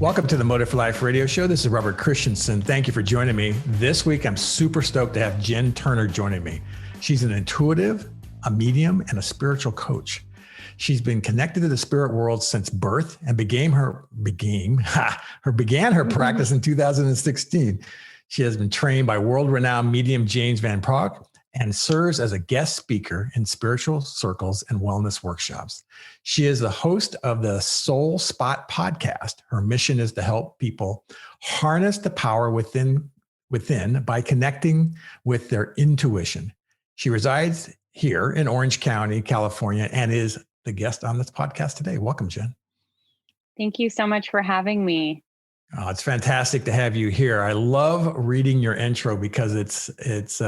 Welcome to the Motive for Life radio show. This is Robert Christensen. Thank you for joining me. This week, I'm super stoked to have Jen Turner joining me. She's an intuitive, a medium, and a spiritual coach. She's been connected to the spirit world since birth and began her practice in 2016. She has been trained by world-renowned medium James Van Praagh and serves as a guest speaker in spiritual circles and wellness workshops. She is the host of the Soul Spot podcast. Her mission is to help people harness the power within by connecting with their intuition. She resides here in Orange County, California, and is the guest on this podcast today. Welcome, Jen. Thank you so much for having me. Oh, it's fantastic to have you here. I love reading your intro because it's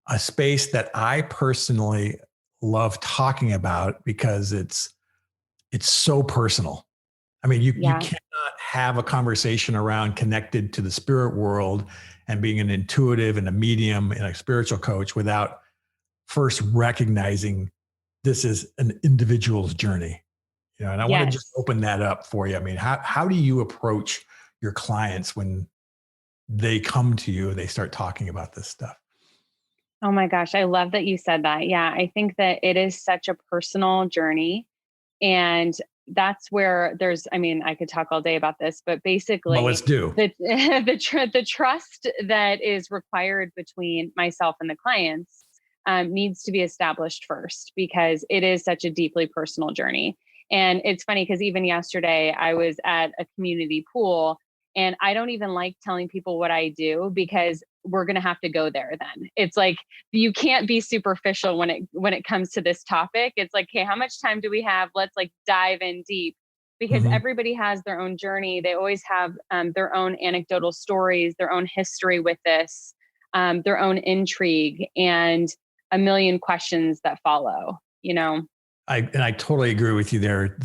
a space that I personally love talking about because it's so personal. I mean, you cannot have a conversation around connected to the spirit world and being an intuitive and a medium and a spiritual coach without first recognizing this is an individual's journey. And I want to just open that up for you. I mean, how do you approach your clients when they come to you and they start talking about this stuff? Oh my gosh, I love that you said that. Yeah, I think that it is such a personal journey. And that's where I could talk all day about this, but basically, well, let's do. The trust that is required between myself and the clients needs to be established first, because it is such a deeply personal journey. And it's funny because even yesterday I was at a community pool, and I don't even like telling people what I do because we're going to have to go there then. It's like, you can't be superficial when it comes to this topic. It's like, hey, how much time do we have? Let's dive in deep, because everybody has their own journey. They always have their own anecdotal stories, their own history with this, their own intrigue, and a million questions that follow, I totally agree with you there.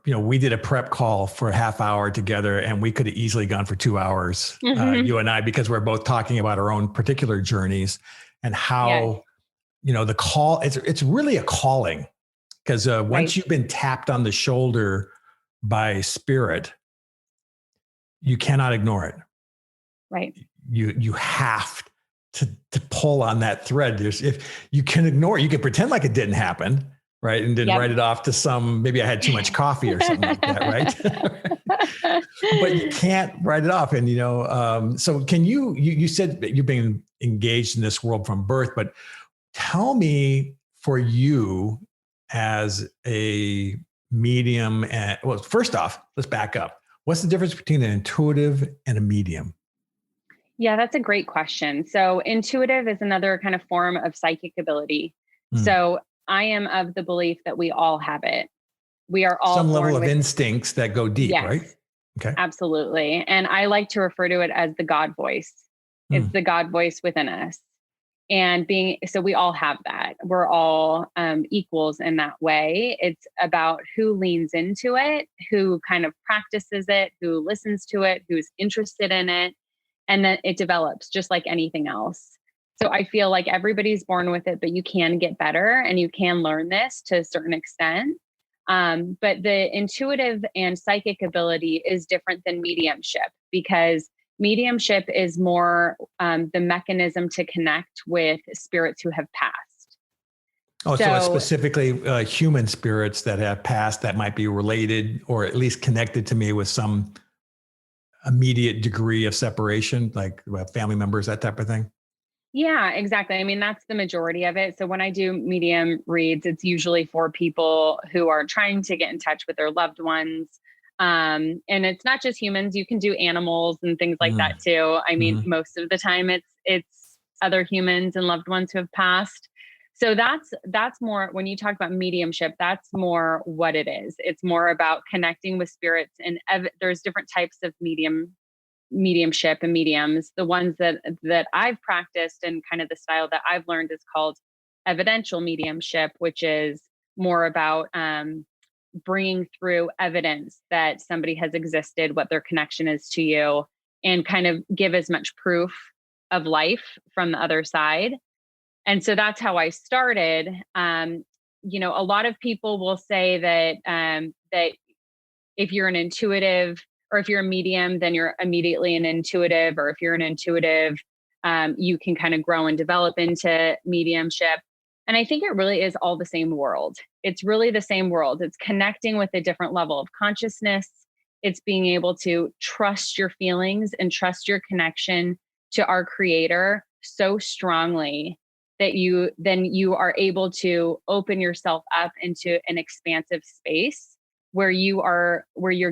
We did a prep call for a half hour together, and we could have easily gone for 2 hours, you and I, because we're both talking about our own particular journeys and how, the call, it's really a calling, because once you've been tapped on the shoulder by spirit, you cannot ignore it. Right. You have to pull on that thread. If you can ignore it, you can pretend like it didn't happen. Right. And then write it off to maybe I had too much coffee or something like that. Right. But you can't write it off. And, so can you said that you've been engaged in this world from birth, but tell me, for you as a medium, first off, let's back up. What's the difference between an intuitive and a medium? Yeah, that's a great question. So intuitive is another kind of form of psychic ability. So I am of the belief that we all have it. We are all some level of instincts that go deep, right? Okay. Absolutely. And I like to refer to it as the God voice. It's the God voice within us. And so we all have that. We're all equals in that way. It's about who leans into it, who kind of practices it, who listens to it, who's interested in it. And then it develops just like anything else. So I feel like everybody's born with it, but you can get better and you can learn this to a certain extent. But the intuitive and psychic ability is different than mediumship, because mediumship is more the mechanism to connect with spirits who have passed. Oh, so it's specifically human spirits that have passed that might be related or at least connected to me with some immediate degree of separation, like family members, that type of thing. Yeah, exactly. I mean, that's the majority of it. So when I do medium reads, it's usually for people who are trying to get in touch with their loved ones. And it's not just humans. You can do animals and things like that too. I mean, most of the time it's other humans and loved ones who have passed. So that's more, when you talk about mediumship, that's more what it is. It's more about connecting with spirits, and there's different types of mediumship and mediums. The ones that I've practiced and kind of the style that I've learned is called evidential mediumship, which is more about bringing through evidence that somebody has existed, what their connection is to you, and kind of give as much proof of life from the other side. And so that's how I started. A lot of people will say that if you're an intuitive, or if you're a medium, then you're immediately an intuitive, or if you're an intuitive, you can kind of grow and develop into mediumship. And I think it really is all the same world. It's really the same world. It's connecting with a different level of consciousness. It's being able to trust your feelings and trust your connection to our creator so strongly that you are able to open yourself up into an expansive space where you're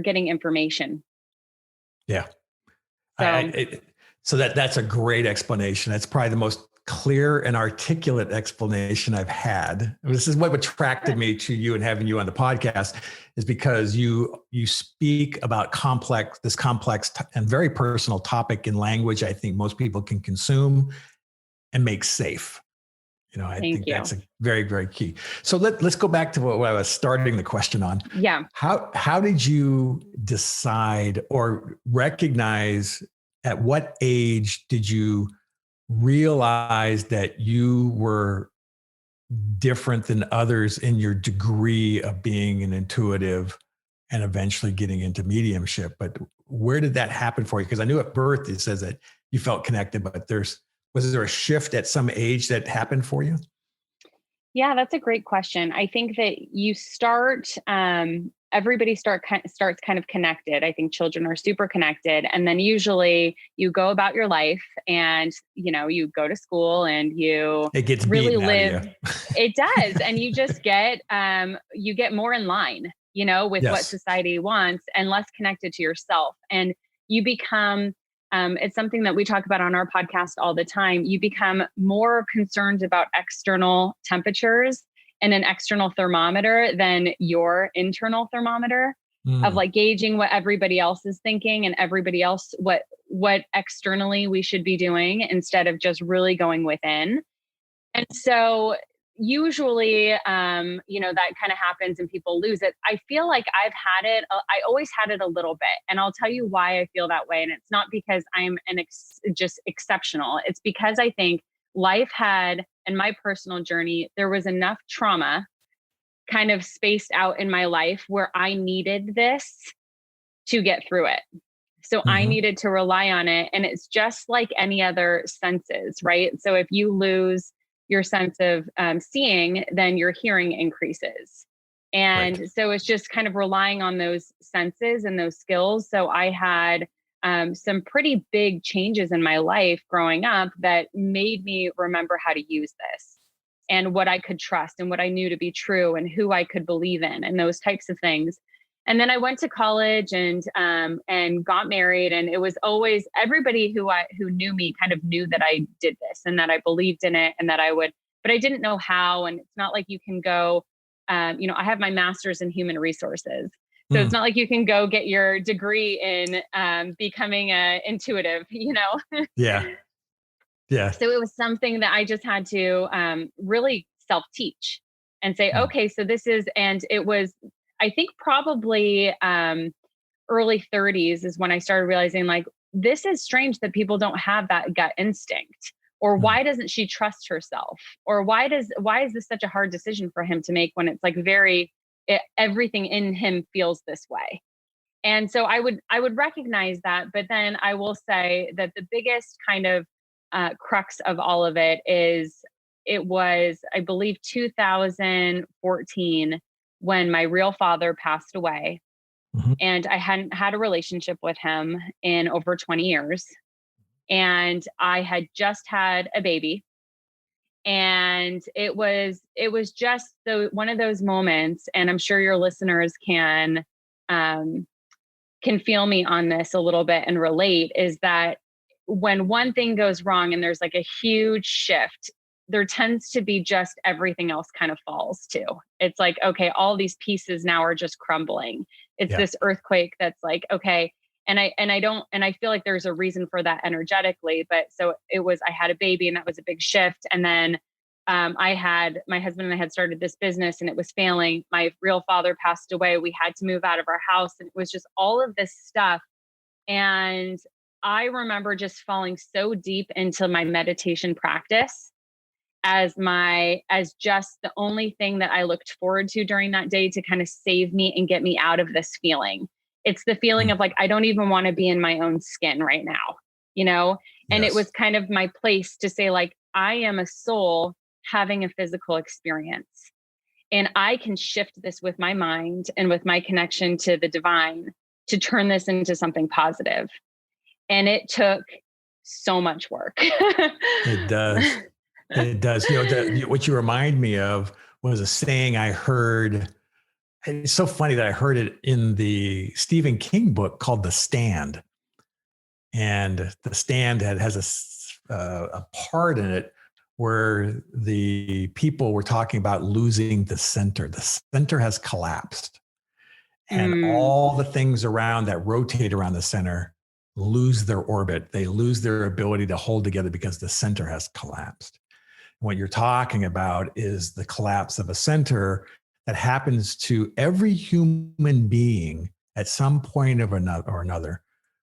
getting information. Yeah. So So that's a great explanation. That's probably the most clear and articulate explanation I've had. This is what attracted me to you and having you on the podcast, is because you speak about this complex and very personal topic in language I think most people can consume and make safe. I thank think you. that's a very, very key. So let's go back to what I was starting the question on. Yeah. How did you decide or recognize, at what age did you realize that you were different than others in your degree of being an intuitive and eventually getting into mediumship? But where did that happen for you? Because I knew at birth it says that you felt connected, but was there a shift at some age that happened for you? Yeah, that's a great question. I think that you start, everybody starts kind of connected. I think children are super connected. And then usually you go about your life and, you go to school and you It gets really beaten live. out of you. It does. And you just you get more in line, with what Yes. society wants and less connected to yourself. And you become, it's something that we talk about on our podcast all the time. You become more concerned about external temperatures and an external thermometer than your internal thermometer, of Mm. like gauging what everybody else is thinking and everybody else, what externally we should be doing, instead of just really going within. And so usually, that kind of happens and people lose it. I feel like I always had it a little bit. And I'll tell you why I feel that way. And it's not because I'm just exceptional. It's because I think life had, in my personal journey, there was enough trauma kind of spaced out in my life where I needed this to get through it. So I Hmm. needed to rely on it. And it's just like any other senses, right? So if you lose your sense of seeing, then your hearing increases. Right. And so it's just kind of relying on those senses and those skills. So I had some pretty big changes in my life growing up that made me remember how to use this and what I could trust and what I knew to be true and who I could believe in and those types of things. And then I went to college and got married, and it was always everybody who knew me kind of knew that I did this and that I believed in it and that I would, but I didn't know how. And it's not like you can go, I have my master's in human resources. So it's Mm. not like you can go get your degree in becoming a intuitive, Yeah. Yeah. So it was something that I just had to really self teach and say, Mm. okay, so this is, and it was, I think probably early 30s is when I started realizing, like, this is strange that people don't have that gut instinct. Or Mm. why doesn't she trust herself? Or why is this such a hard decision for him to make when it's like everything in him feels this way? And so I would recognize that, but then I will say that the biggest kind of crux of all of it was, I believe, 2014 when my real father passed away, Mhm. and I hadn't had a relationship with him in over 20 years, and I had just had a baby, and it was just one of those moments, and I'm sure your listeners um, can feel me on this a little bit and relate, is that when one thing goes wrong and there's like a huge shift, there tends to be just everything else kind of falls too. It's like, okay, all these pieces now are just crumbling. It's Yeah. this earthquake that's like, okay. And I feel like there's a reason for that energetically. But so I had a baby, and that was a big shift. And then my husband and I had started this business, and it was failing. My real father passed away. We had to move out of our house, and it was just all of this stuff. And I remember just falling so deep into my meditation practice as just the only thing that I looked forward to during that day to kind of save me and get me out of this feeling. It's the feeling Mm. of like, I don't even want to be in my own skin right now, you know? And it was Yes. kind of my place to say, like, I am a soul having a physical experience. And I can shift this with my mind and with my connection to the divine to turn this into something positive. And it took so much work. It does. It does. What you remind me of was a saying I heard. It's so funny that I heard it in the Stephen King book called The Stand. And The Stand has a part in it where the people were talking about losing the center. The center has collapsed, and Mm, all the things around that rotate around the center lose their orbit. They lose their ability to hold together because the center has collapsed. What you're talking about is the collapse of a center that happens to every human being at some point of another.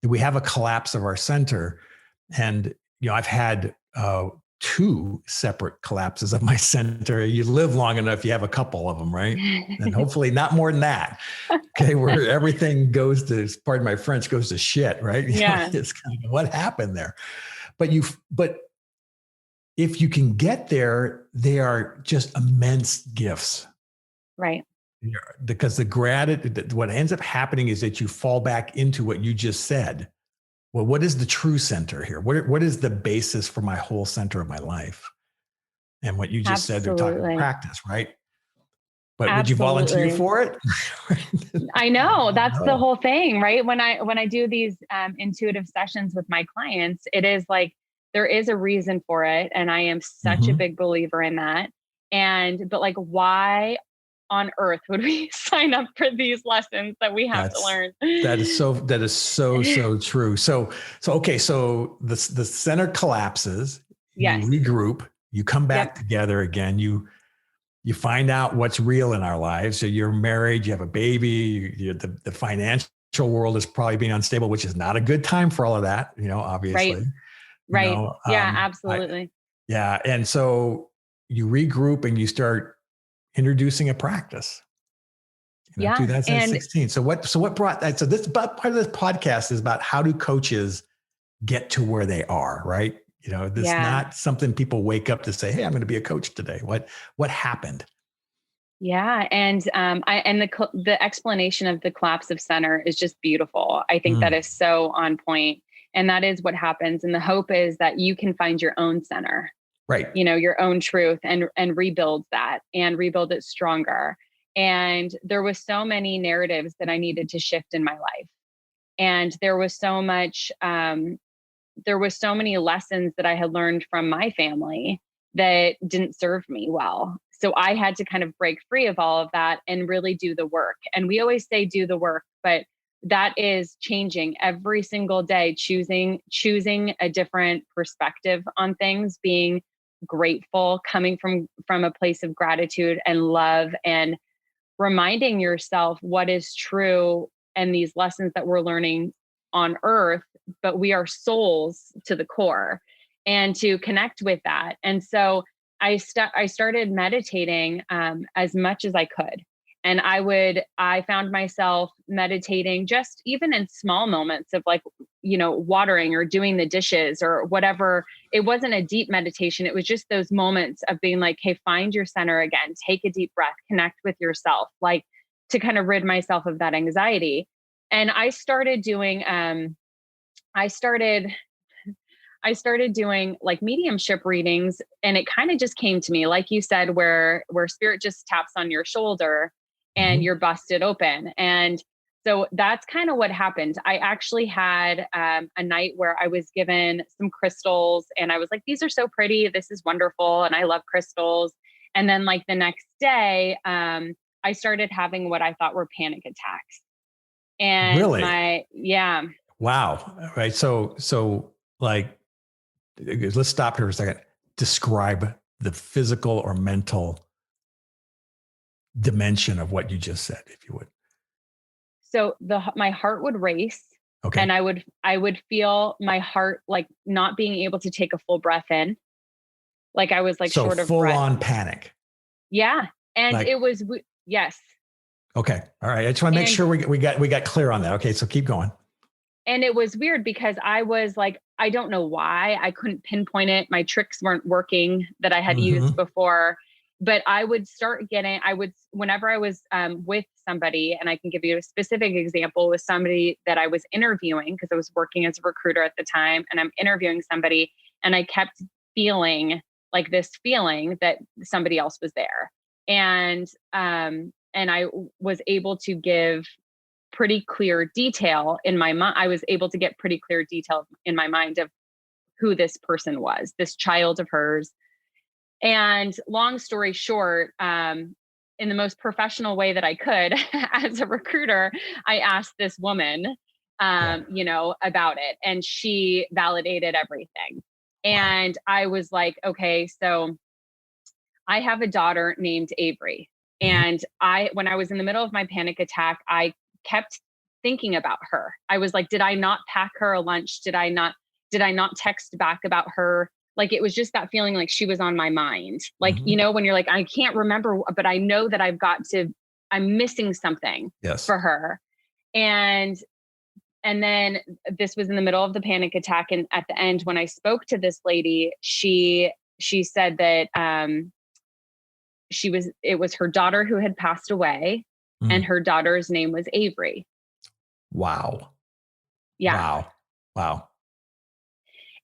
We have a collapse of our center, and I've had two separate collapses of my center. You live long enough, you have a couple of them, right? And hopefully not more than that. Okay, where everything goes to, pardon my French, goes to shit, right? yeah, It's kind of what happened there. But if you can get there, they are just immense gifts. right. Because the gratitude, what ends up happening is that you fall back into what you just said. Well, what is the true center here? What is the basis for my whole center of my life? And what you just said, they're talking Absolutely. practice, right? But would you volunteer Absolutely. for it? I know that's the No. whole thing, right? When I do these intuitive sessions with my clients, it is like there is a reason for it, and I am such a Mm-hmm. big believer in that. And but like, why on earth would we sign up for these lessons that we have to That's learn? that is so true. So okay, so the center collapses, you Yes. regroup, you come Yep. back together again, you find out what's real in our lives. So you're married, you have a baby, the financial world is probably being unstable, which is not a good time for all of that, Right. obviously. you Right. know, Yeah. um, I, Absolutely. yeah. And so you regroup and you start introducing a practice. Yeah. And 2016. So what brought that? So this part of this podcast is about how do coaches get to where they are, right? This yeah. not something people wake up to say, "Hey, I'm going to be a coach today." What happened? Yeah, and the explanation of the collapse of center is just beautiful. I think that Mm, is so on point, and that is what happens. And the hope is that you can find your own center, right. your own truth, and rebuild that and rebuild it stronger. And there was so many narratives that I needed to shift in my life, and there was so many lessons that I had learned from my family that didn't serve me well. So I had to kind of break free of all of that and really do the work. And we always say do the work, but that is changing every single day, choosing a different perspective on things, being grateful, coming from a place of gratitude and love, and reminding yourself what is true and these lessons that we're learning on earth, but we are souls to the core, and to connect with that. And so I started meditating as much as I could. And I found myself meditating just even in small moments of like, watering or doing the dishes or whatever. It wasn't a deep meditation. It was just those moments of being like, hey, find your center again, take a deep breath, connect with yourself, like to kind of rid myself of that anxiety. And I started I started doing like mediumship readings, and it kind of just came to me, like you said, where spirit just taps on your shoulder and Mhm. you're busted open. And so that's kind of what happened. I actually had a night where I was given some crystals, and I was like, these are so pretty. This is wonderful. And I love crystals. And then, like, the next day, I started having what I thought were panic attacks. And Really? yeah. Wow. All right. So like, let's stop here for a second. Describe the physical or mental dimension of what you just said, if you would. So my heart would race, Okay. and I would feel my heart like not being able to take a full breath in. Like I was like So short of full breath. on panic. Yeah. And Like, it was, yes. okay. All right. I just want to make And sure we got clear on that. Okay. So keep going. And it was weird because I was like, I don't know why. I couldn't pinpoint it. My tricks weren't working that I had used Mm-hmm. before. But I would start getting, whenever I was with somebody, and I can give you a specific example with somebody that I was interviewing because I was working as a recruiter at the time, and I'm interviewing somebody, and I kept feeling like this feeling that somebody else was there. And I was able to give pretty clear detail in my mind. I was able to get pretty clear detail in my mind of who this person was, this child of hers. And long story short, in the most professional way that I could, as a recruiter, I asked this woman, Yeah. about it, and she validated everything. Wow. And I was like, okay, so I have a daughter named Avery. Mm-hmm. And when I was in the middle of my panic attack, I kept thinking about her. I was like, did I not pack her a lunch? Did I not text back about her? Like, it was just that feeling like she was on my mind. Like, Mm-hmm. when you're like, I can't remember, but I know that I'm missing something Yes. for her. And and then this was in the middle of the panic attack. And at the end, when I spoke to this lady, she said that it was her daughter who had passed away, and Mm. her daughter's name was Avery. Wow. Yeah. Wow. Wow.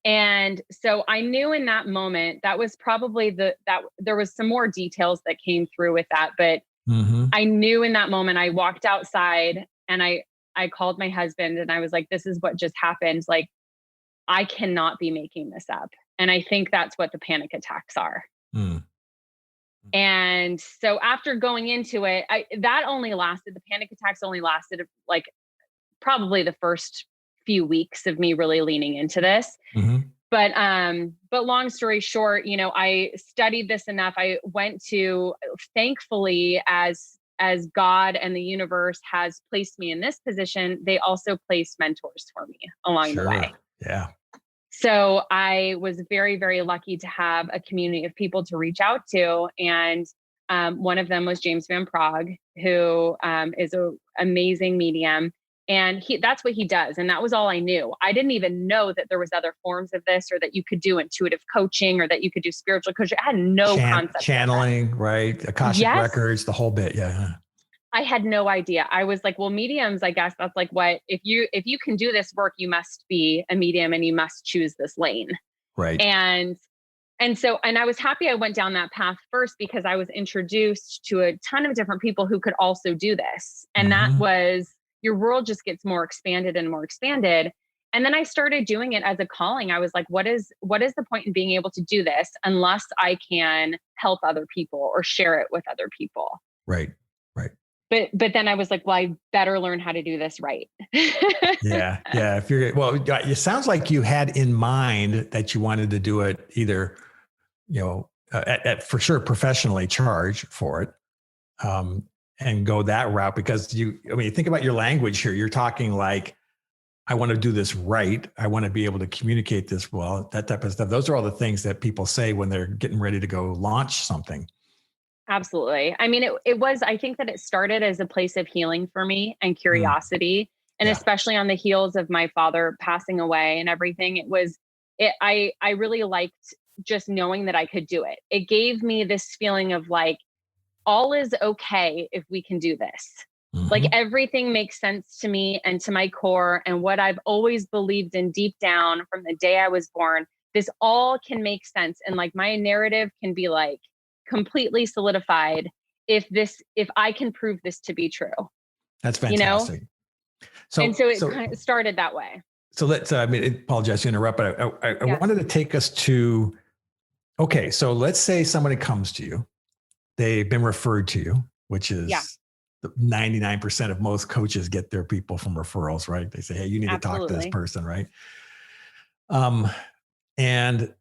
And so I knew in that moment that was probably that there was some more details that came through with that, but Mm-hmm. I knew in that moment. I walked outside, and I called my husband, and I was like, this is what just happened. Like, I cannot be making this up. And I think that's what the panic attacks are. Mm. And so after going into it, the panic attacks only lasted like probably the first few weeks of me really leaning into this. Mm-hmm. But long story short, I studied this enough. I went to, thankfully, as God and the universe has placed me in this position, they also placed mentors for me along the way. Sure. Yeah. So I was very, very lucky to have a community of people to reach out to. And one of them was James Van Prague, who is an amazing medium. And that's what he does. And that was all I knew. I didn't even know that there was other forms of this, or that you could do intuitive coaching, or that you could do spiritual coaching. I had no concept of that. Channeling, right? Akashic Yes. records, the whole bit. Yeah. I had no idea. I was like, well, mediums, I guess that's like what, if you can do this work, you must be a medium, and you must choose this lane. Right. And I was happy I went down that path first, because I was introduced to a ton of different people who could also do this. And that Mm-hmm. was, your world just gets more expanded and more expanded. And then I started doing it as a calling. I was like, what is the point in being able to do this unless I can help other people or share it with other people? Right. Right. But then I was like, well, I better learn how to do this right. Yeah. Yeah. It sounds like you had in mind that you wanted to do it either, for sure, professionally charge for it, and go that route, because think about your language here. You're talking like, I want to do this right. I want to be able to communicate this well, that type of stuff. Those are all the things that people say when they're getting ready to go launch something. Absolutely. I mean, I think that it started as a place of healing for me and curiosity. And Yeah. especially on the heels of my father passing away and everything, I really liked just knowing that I could do it. It gave me this feeling of like, all is okay if we can do this. Mm-hmm. Like, everything makes sense to me and to my core, and what I've always believed in deep down from the day I was born. This all can make sense. And like, my narrative can be like completely solidified if I can prove this to be true. That's fantastic. So it kind of started that way. So let's, apologize to interrupt, but I wanted to take us to, okay, so let's say somebody comes to you, they've been referred to you, which is 99% of most coaches get their people from referrals, right? They say, hey, you need to talk to this person, right? And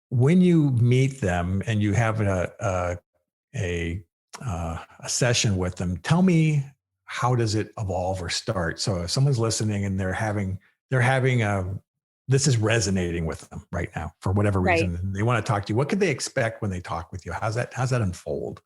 when you meet them and you have a session with them, tell me, how does it evolve or start? So if someone's listening and they're having this is resonating with them right now for whatever Right. reason. And they want to talk to you. What could they expect when they talk with you? How's that unfold?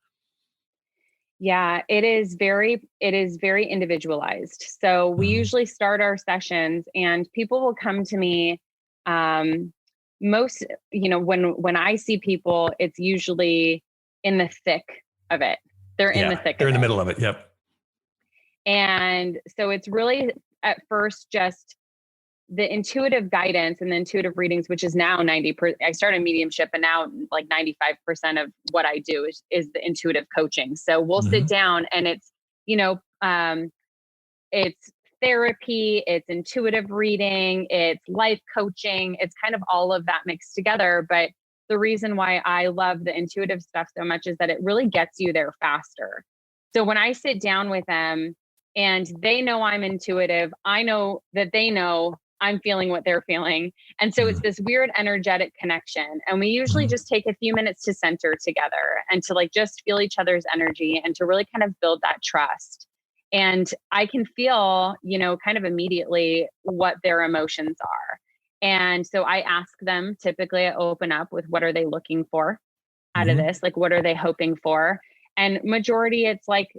Yeah, it is very individualized. So we Mhm. usually start our sessions and people will come to me um most when I see people, it's usually in the thick of it. They're in the Yeah, thick they're of in the it. middle of it. Yep. And so it's really at first just the intuitive guidance and the intuitive readings, which is now 90%. I started mediumship and now like 95% of what I do is the intuitive coaching. So we'll sit Mhm. down and you know, um, it's therapy, it's intuitive reading, it's life coaching, it's kind of all of that mixed together. But the reason why I love the intuitive stuff so much is that it really gets you there faster. So when I sit down with them and they know I'm intuitive, I know that they know I'm feeling what they're feeling. And so it's Mhm. this weird energetic connection. And we usually Mhm. just take a few minutes to center together and to like just feel each other's energy and to really kind of build that trust. And I can feel, kind of immediately what their emotions are. And so I ask them, typically I open up with what are they looking for out of Mhm. this? Like, what are they hoping for? And majority, it's like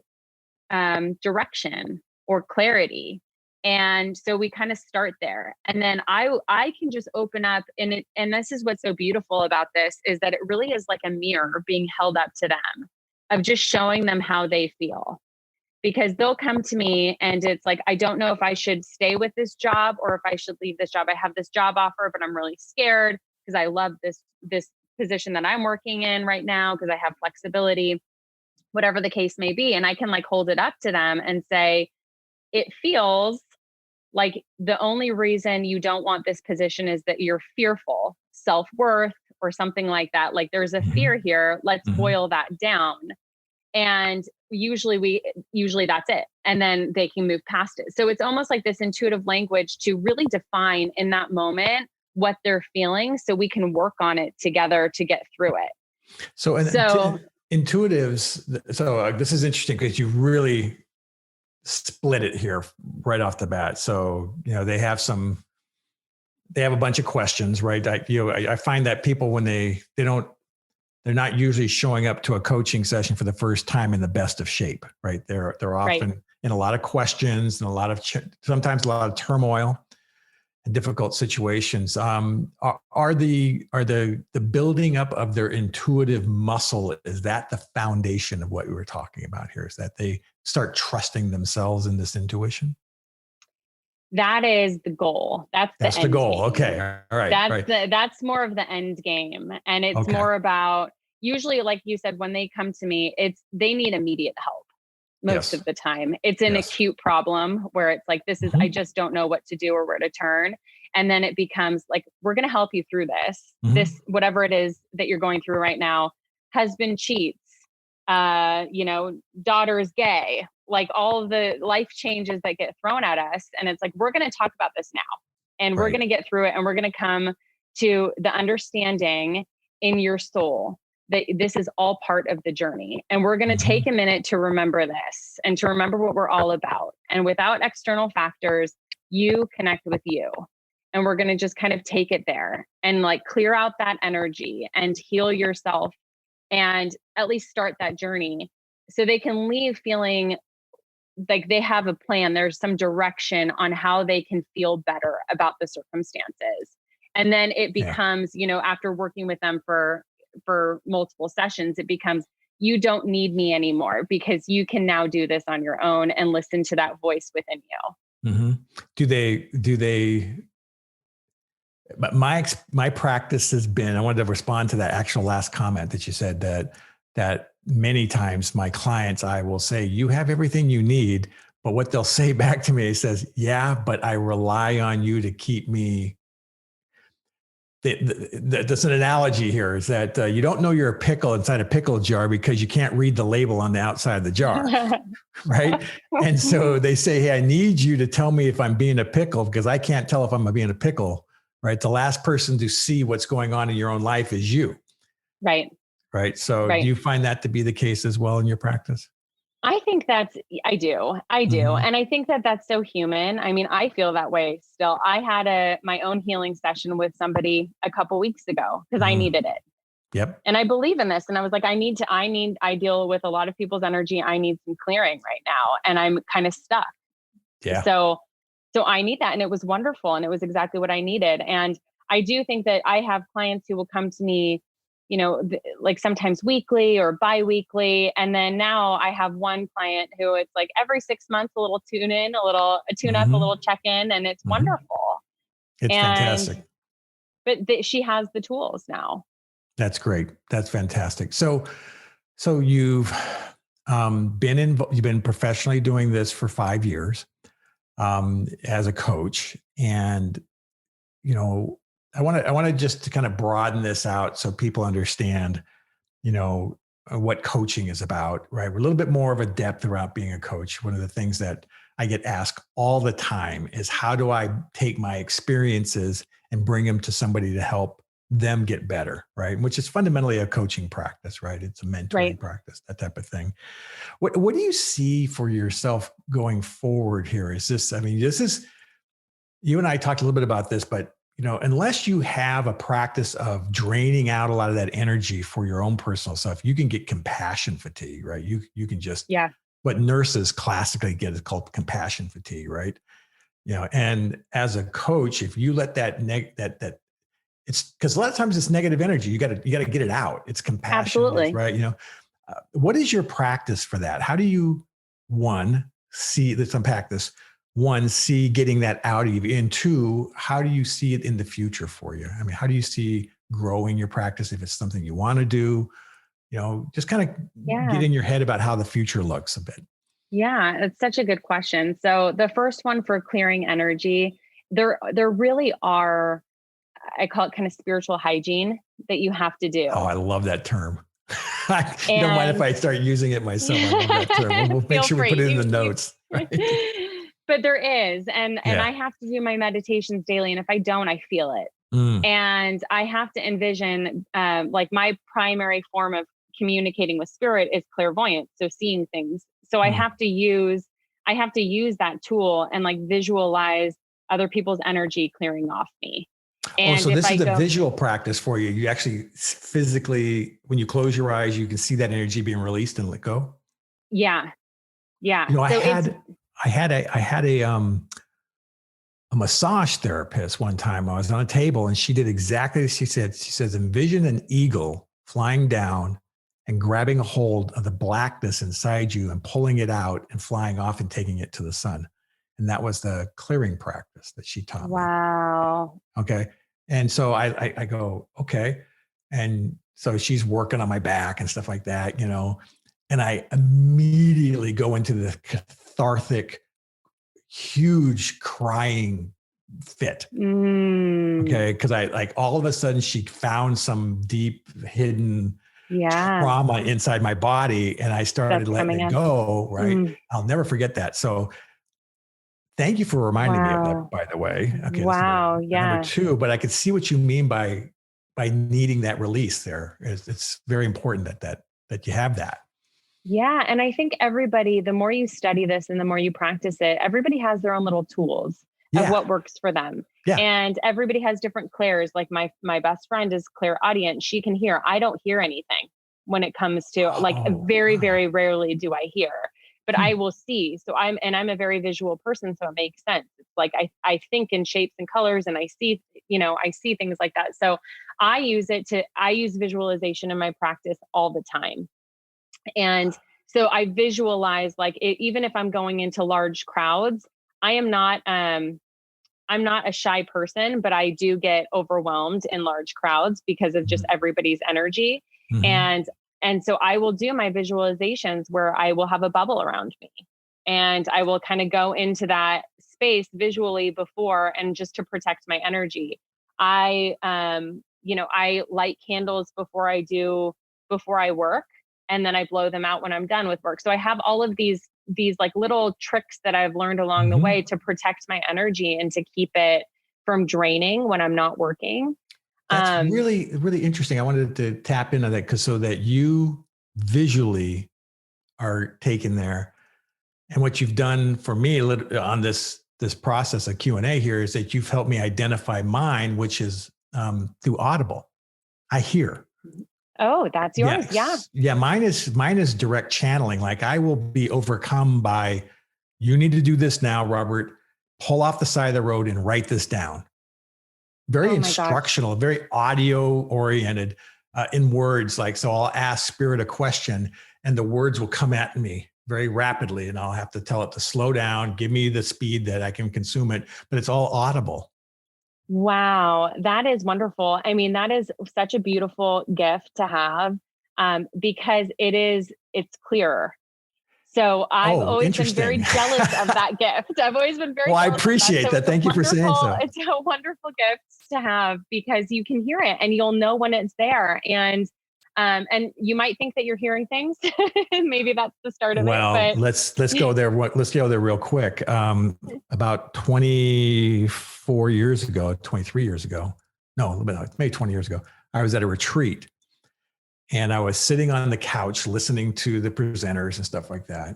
direction or clarity. And so we kind of start there. And then I can just open up and this is what's so beautiful about this is that it really is like a mirror being held up to them of just showing them how they feel because they'll come to me and it's like, I don't know if I should stay with this job or if I should leave this job. I have this job offer, but I'm really scared because I love this position that I'm working in right now because I have flexibility, whatever the case may be. And I can like hold it up to them and say, it feels like the only reason you don't want this position is that you're fearful, self-worth, or something like that. Like there's a Mhm. fear here. Let's Mhm. boil that down and usually that's it and then they can move past it. So it's almost like this intuitive language to really define in that moment what they're feeling so we can work on it together to get through it. So, So intuitives. So this is interesting because you really split it here right off the bat. So, they have a bunch of questions, right? I find that people, when they're not usually showing up to a coaching session for the first time in the best of shape, right? They're right. often in a lot of questions and sometimes a lot of turmoil and difficult situations. Are the building up of their intuitive muscle, is that the foundation of what we were talking about here? Is that they start trusting themselves in this intuition? That is the goal. That's the That's the end goal. game. Okay. All right. Right. That's more of the end game. And it's Okay. more about usually, like you said, when they come to me, they need immediate help most Yes. of the time. It's an Yes. acute problem where it's like, I Hmm. just don't know what to do or where to turn. And then it becomes like, we're going to help you through this. Hmm. Whatever it is that you're going through right now, husband cheats, daughter is gay, like all of the life changes that get thrown at us. And it's like, we're going to talk about this now and we're Right. going to get through it. And we're going to come to the understanding in your soul that this is all part of the journey. And we're going to take Hmm. a minute to remember this and to remember what we're all about. And without external factors, you connect with you. And we're going to just kind of take it there and like clear out that energy and heal yourself and at least start that journey so they can leave feeling like they have a plan. There's some direction on how they can feel better about the circumstances. And then it Yeah. becomes, after working with them for multiple sessions, it becomes you don't need me anymore because you can now do this on your own and listen to that voice within you. Hmm. Do they but my practice has been, I wanted to respond to that actual last comment that you said, that many times my clients, I will say, you have everything you need, but what they'll say back to me says, yeah, but I rely on you to keep me. That's an analogy here, is that you don't know you're a pickle inside a pickle jar because you can't read the label on the outside of the jar. Right. And so they say, hey, I need you to tell me if I'm being a pickle because I can't tell if I'm being a pickle. Right. The last person to see what's going on in your own life is you. Right. Right. So do Right. you find that to be the case as well in your practice? I do. I do. Hmm. And I think that that's so human. I mean, I feel that way still. I had my own healing session with somebody a couple weeks ago because I Mm. needed it. Yep. And I believe in this. And I was like, I deal with a lot of people's energy. I need some clearing right now. And I'm kind of stuck. Yeah. So, so I need that. And it was wonderful. And it was exactly what I needed. And I do think that I have clients who will come to me, like sometimes weekly or bi-weekly. And then now I have one client who it's like every 6 months, a little tune in, a tune up, a Hmm. little check in, and it's Hmm. wonderful. It's And, fantastic. she has the tools now. That's great. That's fantastic. So you've you've been professionally doing this for 5 years as a coach, and you know, I want to just to kind of broaden this out so people understand, you know, what coaching is about, right? We're a little bit more of a depth around being a coach. One of the things that I get asked all the time is how do I take my experiences and bring them to somebody to help them get better, right? Which is fundamentally a coaching practice, right? It's a mentoring Right. practice, that type of thing. What do you see for yourself going forward here? Is this, I mean, this is, you and I talked a little bit about this, but unless you have a practice of draining out a lot of that energy for your own personal stuff, you can get compassion fatigue, right? You can just, Yeah. what nurses classically get is called compassion fatigue, right? And as a coach, if you let that it's because a lot of times it's negative energy. You got to get it out. It's compassion, Absolutely. right? What is your practice for that? How do you, one, see, let's unpack this. One, see getting that out of you. And two, how do you see it in the future for you? I mean, how do you see growing your practice if it's something you want to do? Just kind of get Yeah. in your head about how the future looks a bit. Yeah, it's such a good question. So the first one for clearing energy, there really are, I call it kind of spiritual hygiene that you have to Oh, do. I love that term. You don't mind if And I start using it myself? I love that term. We'll make feel sure we put free. it in the notes. Right? But there is, and I Yeah. have to do my meditations daily. And if I don't, I feel it. Mm. And I have to envision, like my primary form of communicating with spirit is clairvoyance. So seeing things. So Mm. I have to use that tool and like visualize other people's energy clearing off me. Oh, And so if this I is a go, visual practice for you. You actually physically, when you close your eyes, you can see that energy being released and let go. yeah, yeah. You know, I So it's, had, I had a, I had a massage therapist one time. I was on a table and she did exactly as she said. She says, envision an eagle flying down and grabbing a hold of the blackness inside you and pulling it out and flying off and taking it to the sun. And that was the clearing practice that she taught me. wow. Okay. And so I go, okay. And so she's working on my back and stuff like that, and I immediately go into the cathartic, huge crying fit. Mm, Okay. Cause I like all of a sudden she found some deep hidden yeah, trauma inside my body and I started that's letting coming it up. go. Right. Mm, I'll never forget that. So thank you for reminding me of that, wow. by the way. Okay, that's number Wow. number Yeah. two. But I could see what you mean by needing that release. There, it's very important that you have that. Yeah. And I think everybody, the more you study this and the more you practice it, everybody has their own little tools of Yeah, what works for them. yeah. And everybody has different clairs. Like my best friend is clairaudient. She can hear. I don't hear anything when it comes to like Oh, very, wow. very rarely do I hear, but I Hmm. will see. So I'm a very visual person. So it makes sense. It's like I think in shapes and colors and I see things like that. So I use visualization in my practice all the time. And so I visualize like even if I'm going into large crowds, I am not I'm not a shy person, but I do get overwhelmed in large crowds because of just Hmm. everybody's energy. Hmm. And and so I will do my visualizations where I will have a bubble around me. And I will kind of go into that space visually before and just to protect my energy. I light candles before I work, and then I blow them out when I'm done with work. So I have all of these like little tricks that I've learned along the way Hmm. to protect my energy and to keep it from draining when I'm not working. That's Um, really, really interesting. I wanted to tap into that because so that you visually are taken there. And what you've done for me on this process of Q&A here is that you've helped me identify mine, which is through Audible. I hear. Oh, that's yours. Yes. Yeah. Mine is direct channeling. Like I will be overcome by, you need to do this now, Robert. Pull off the side of the road and write this down. Very instructional, very audio oriented in words. Like, so I'll ask spirit a question and the words will come at me very rapidly and I'll have to tell it to slow down, give me the speed that I can consume it, but it's all audible. Wow, that is wonderful. I mean, that is such a beautiful gift to have, because it's clearer. So I've always been very jealous of that gift. I've always been very well, I jealous appreciate that. Thank you for saying so. It's a wonderful gift to have because you can hear it and you'll know when it's there. And you might think that you're hearing things. Maybe that's the start of it. Well, let's go there. Let's go there real quick. About 23 years ago, no, maybe 20 years ago, I was at a retreat and I was sitting on the couch listening to the presenters and stuff like that.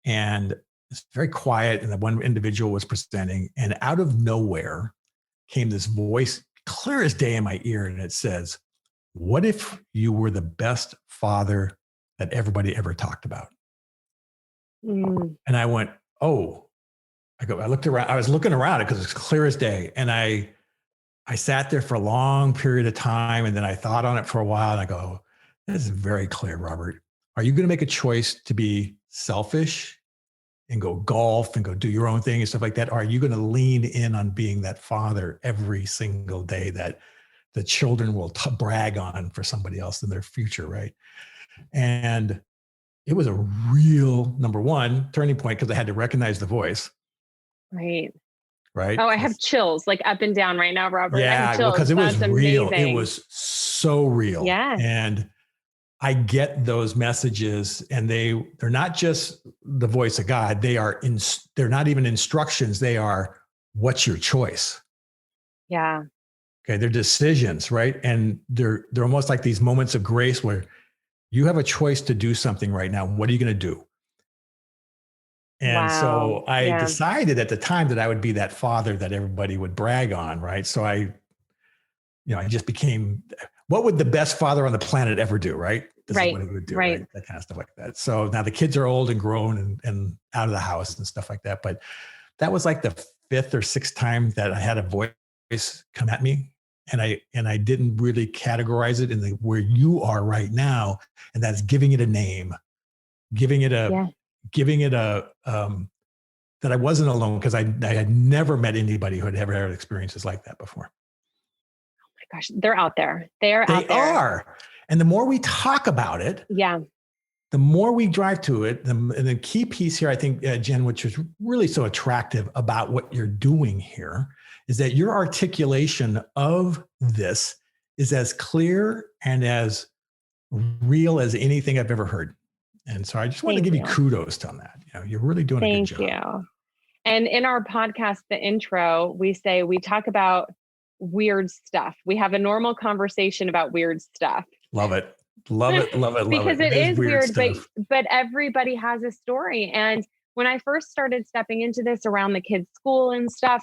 And it's very quiet. And the one individual was presenting, and out of nowhere came this voice, clear as day in my ear. And it says, "What if you were the best father that everybody ever talked about?" And I went, "Oh," I looked around, I was looking around it because it's clear as day. And I sat there for a long period of time. And then I thought on it for a while and I go, "This is very clear, Robert. Are you going to make a choice to be selfish and go golf and go do your own thing and stuff like that? Or are you going to lean in on being that father every single day that the children will brag on for somebody else in their future?" Right. And it was a real, number one, turning point because I had to recognize the voice. Right. Right. Oh, I have chills like up and down right now, Robert. Yeah, because it was real. Amazing. It was so real. Yeah. And I get those messages, and they're not just the voice of God. They're not even instructions. They are, what's your choice? Yeah. Okay. They're decisions, right? And they're almost like these moments of grace where you have a choice to do something right now. What are you going to do? And so I decided at the time that I would be that father that everybody would brag on, right? So I just became, what would the best father on the planet ever do, right? This is what he would do, right? That kind of stuff like that. So now the kids are old and grown and out of the house and stuff like that. But that was like the fifth or sixth time that I had a voice come at me. And I didn't really categorize it in where you are right now. And that's giving it a name, giving it a that I wasn't alone, because I had never met anybody who had ever had experiences like that before. Oh my gosh, they're out there. They are. And the more we talk about it, the more we drive to it. And the key piece here, I think, Jen, which is really so attractive about what you're doing here, is that your articulation of this is as clear and as real as anything I've ever heard. And so I just want to give you kudos on that. You're really doing a good job. Thank you. And in our podcast, the intro, we talk about weird stuff. We have a normal conversation about weird stuff. Love it. Love it. Love it. Love because it is weird, but everybody has a story. And when I first started stepping into this around the kids' school and stuff,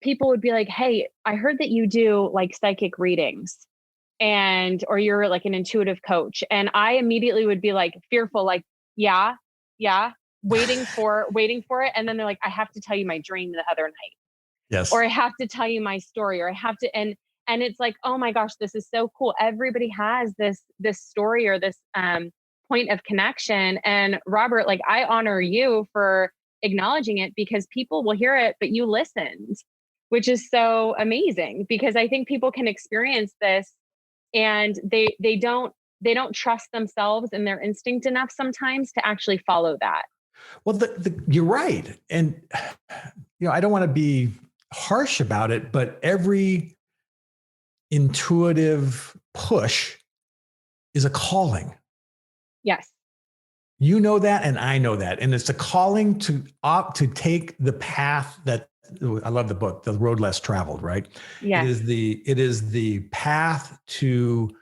people would be like, "Hey, I heard that you do like psychic readings or you're like an intuitive coach." And I immediately would be like fearful, like, yeah, waiting for it. And then they're like, "I have to tell you my dream the other night." Yes. Or I have to tell you my story, or I have to, and it's like, oh my gosh, this is so cool. Everybody has this story or this point of connection. And Robert, like, I honor you for acknowledging it, because people will hear it, but you listened, which is so amazing, because I think people can experience this and they don't trust themselves and their instinct enough sometimes to actually follow that. Well, you're right. And, I don't want to be harsh about it, but every intuitive push is a calling. Yes. You know that, and I know that. And it's a calling to take the path that, I love the book, The Road Less Traveled, right? Yeah. It is the path to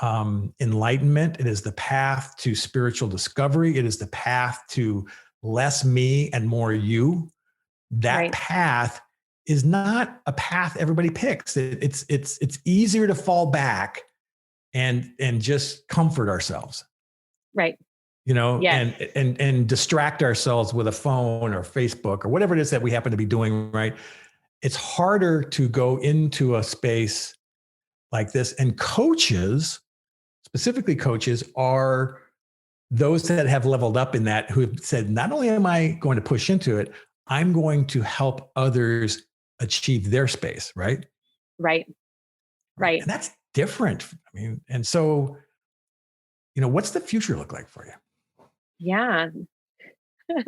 enlightenment. It is the path to spiritual discovery. It is the path to less me and more you. That Right. path is not a path everybody picks. It's easier to fall back and just comfort ourselves, Right. Yes. and distract ourselves with a phone or Facebook or whatever it is that we happen to be doing, right? It's harder to go into a space like this. And coaches, specifically coaches, are those that have leveled up in that, who have said, not only am I going to push into it, I'm going to help others achieve their space, right? Right. Right. And that's different. I mean, and so, what's the future look like for you? Yeah. So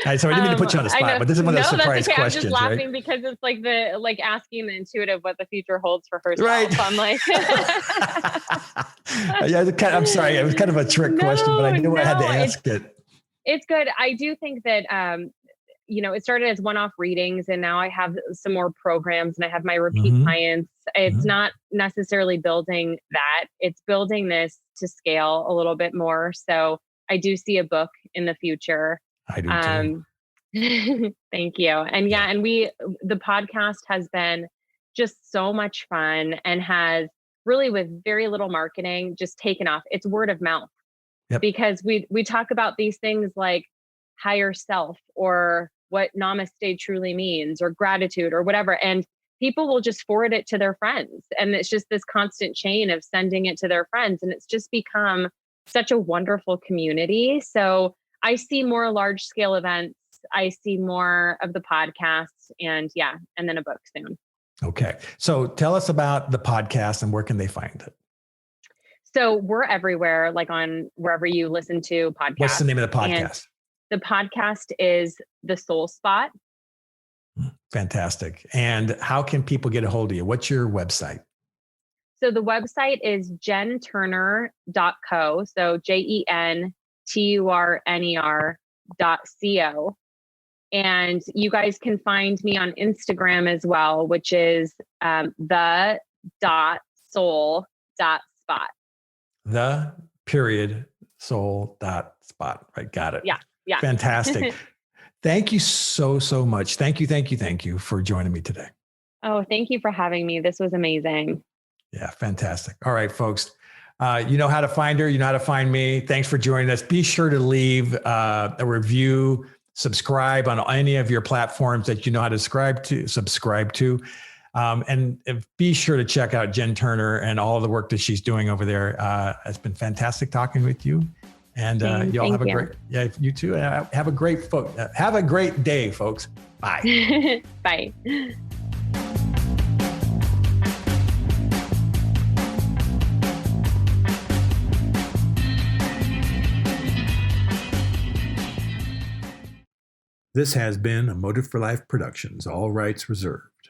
I didn't mean to put you on the spot, but this is one of those surprise questions, I'm just laughing right? because it's like asking the intuitive what the future holds for herself. Right. I'm like, Yeah, I'm sorry. It was kind of a trick question, but I knew I had to ask it. It's good. I do think that, it started as one-off readings, and now I have some more programs, and I have my repeat clients. It's not necessarily building that. It's building this to scale a little bit more. So I do see a book in the future. I do too. Thank you. And and the podcast has been just so much fun and has really, with very little marketing, just taken off. It's word of mouth. Yep. Because we talk about these things like higher self, or what namaste truly means, or gratitude, or whatever. And people will just forward it to their friends. And it's just this constant chain of sending it to their friends. And it's just become such a wonderful community. So I see more large scale events. I see more of the podcasts, and then a book soon. Okay. So tell us about the podcast and where can they find it? So we're everywhere, like on wherever you listen to podcasts. What's the name of the podcast? And the podcast is The Soul Spot. Fantastic. And how can people get a hold of you? What's your website? So the website is jenturner.co. So JenTurner.co. And you guys can find me on Instagram as well, which is the.soul.spot. The.soul.spot. Right. Got it. Yeah. Fantastic. Thank you so much. Thank you for joining me today. Oh, thank you for having me. This was amazing. Yeah. Fantastic. All right, folks. You know how to find her. You know how to find me. Thanks for joining us. Be sure to leave a review, subscribe on any of your platforms that you know how to subscribe to. And be sure to check out Jen Turner and all the work that she's doing over there. It's been fantastic talking with you. And y'all have a great, you too. Have a great day, folks. Bye. Bye. This has been a Motive for Life Productions, all rights reserved.